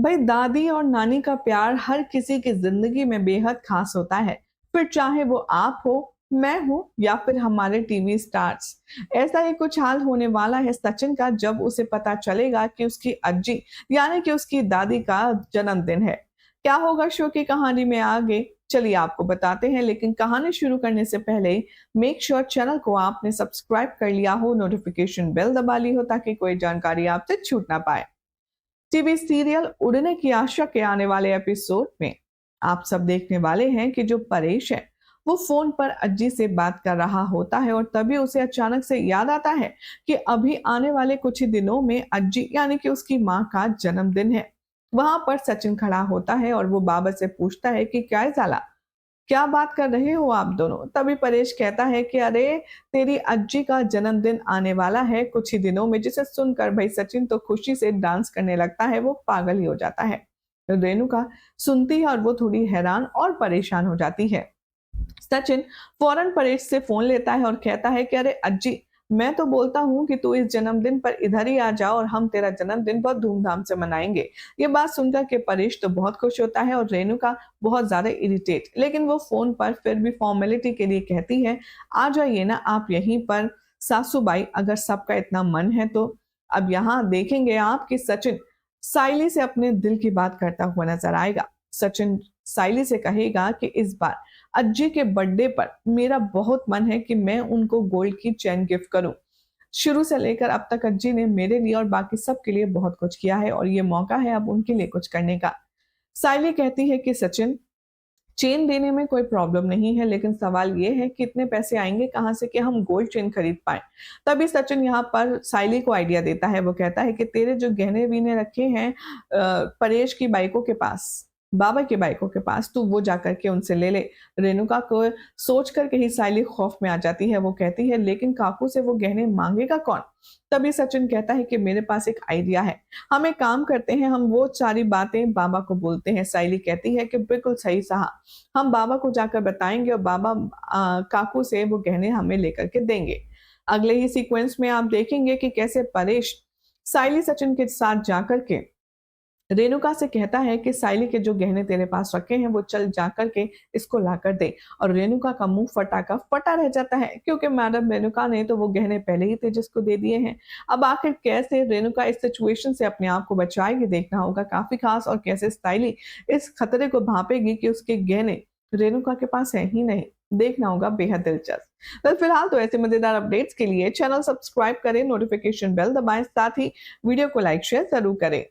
भाई दादी और नानी का प्यार हर किसी की जिंदगी में बेहद खास होता है। फिर चाहे वो आप हो, मैं हूं या फिर हमारे टीवी स्टार्स। ऐसा ही कुछ हाल होने वाला है सचिन का जब उसे पता चलेगा कि उसकी अज्जी यानी कि उसकी दादी का जन्मदिन है। क्या होगा शो की कहानी में आगे, चलिए आपको बताते हैं। लेकिन कहानी शुरू करने से पहले मेक श्योर चैनल को आपने सब्सक्राइब कर लिया हो, नोटिफिकेशन बेल दबा ली हो ताकि कोई जानकारी आपसे छूट ना पाए। टीवी सीरियल उड़ने की आशा के आने वाले एपिसोड में आप सब देखने वाले हैं कि जो परेश है वो फोन पर अज्जी से बात कर रहा होता है और तभी उसे अचानक से याद आता है कि अभी आने वाले कुछ ही दिनों में अज्जी यानी कि उसकी माँ का जन्मदिन है। वहां पर सचिन खड़ा होता है और वो बाबा से पूछता है कि क्या है साला, क्या बात कर रहे हो आप दोनों? तभी परेश कहता है कि अरे तेरी अज्जी का जन्मदिन आने वाला है कुछ ही दिनों में, जिसे सुनकर भाई सचिन तो खुशी से डांस करने लगता है, वो पागल ही हो जाता है। तो रेणुका सुनती है और वो थोड़ी हैरान और परेशान हो जाती है। सचिन फौरन परेश से फोन लेता है और कहता है कि अरे अज्जी, मैं तो बोलता हूँ कि तू इस जन्मदिन पर इधर ही आ जा और हम तेरा जन्मदिन बहुत धूमधाम से मनाएंगे। ये बात सुनकर के परेश तो बहुत खुश होता है और रेणुका बहुत ज्यादा इरिटेट, लेकिन वो फोन पर फिर भी फॉर्मेलिटी के लिए कहती है, आ जाइए ना आप यहीं पर सासू बाई, अगर सबका इतना मन है तो। अब यहाँ देखेंगे आप कि सचिन साइली से अपने दिल की बात करता हुआ नजर आएगा। सचिन साइली से कहेगा कि इस बार अज्जी के बर्थडे पर मेरा बहुत मन है कि मैं उनको गोल्ड की चेन गिफ्ट करूं। शुरू से लेकर अब तक अज्जी ने मेरे लिए और बाकी सबके लिए बहुत कुछ किया है और ये मौका है अब उनके लिए कुछ करने का। साइली कहती है कि सचिन, चेन देने में कोई प्रॉब्लम नहीं है, लेकिन सवाल ये है कि इतने पैसे आएंगे कहाँ से कि हम गोल्ड चेन खरीद पाए। तभी सचिन यहाँ पर साइली को आइडिया देता है। वो कहता है कि तेरे जो गहने वीने रखे हैं परेश की बाइकों के पास, बाबा की बाइकों के पास, तू वो जाकर के उनसे ले ले। रेणुका को सोच करके ही साइली खौफ में आ जाती है। वो कहती है लेकिन काकू से वो गहने मांगेगा कौन? तभी सचिन कहता है कि मेरे पास एक आइडिया है, हम एक काम करते हैं, हम वो सारी बातें बाबा को बोलते हैं। साइली कहती है कि बिल्कुल सही कहा, हम बाबा को जाकर बताएंगे और बाबा काकू से वो गहने हमें लेकर के देंगे। अगले ही सीक्वेंस में आप देखेंगे कि कैसे परेश साइली सचिन के साथ जाकर के रेणुका से कहता है कि साइली के जो गहने तेरे पास रखे हैं वो चल जाकर के इसको लाकर दे। और रेणुका का मुंह फटा का फटा रह जाता है, क्योंकि मैडम रेणुका ने तो वो गहने पहले ही तेजस को दे दिए हैं। अब आखिर कैसे रेणुका इस सिचुएशन से अपने आप को बचाएगी, देखना होगा काफी खास। और कैसे साइली इस खतरे को भांपेगी कि उसके गहने रेणुका के पास है ही नहीं, देखना होगा बेहद दिलचस्प। तो फिलहाल तो ऐसे मजेदार अपडेट्स के लिए चैनल सब्सक्राइब करें, नोटिफिकेशन बेल दबाएं, साथ ही वीडियो को लाइक शेयर जरूर करें।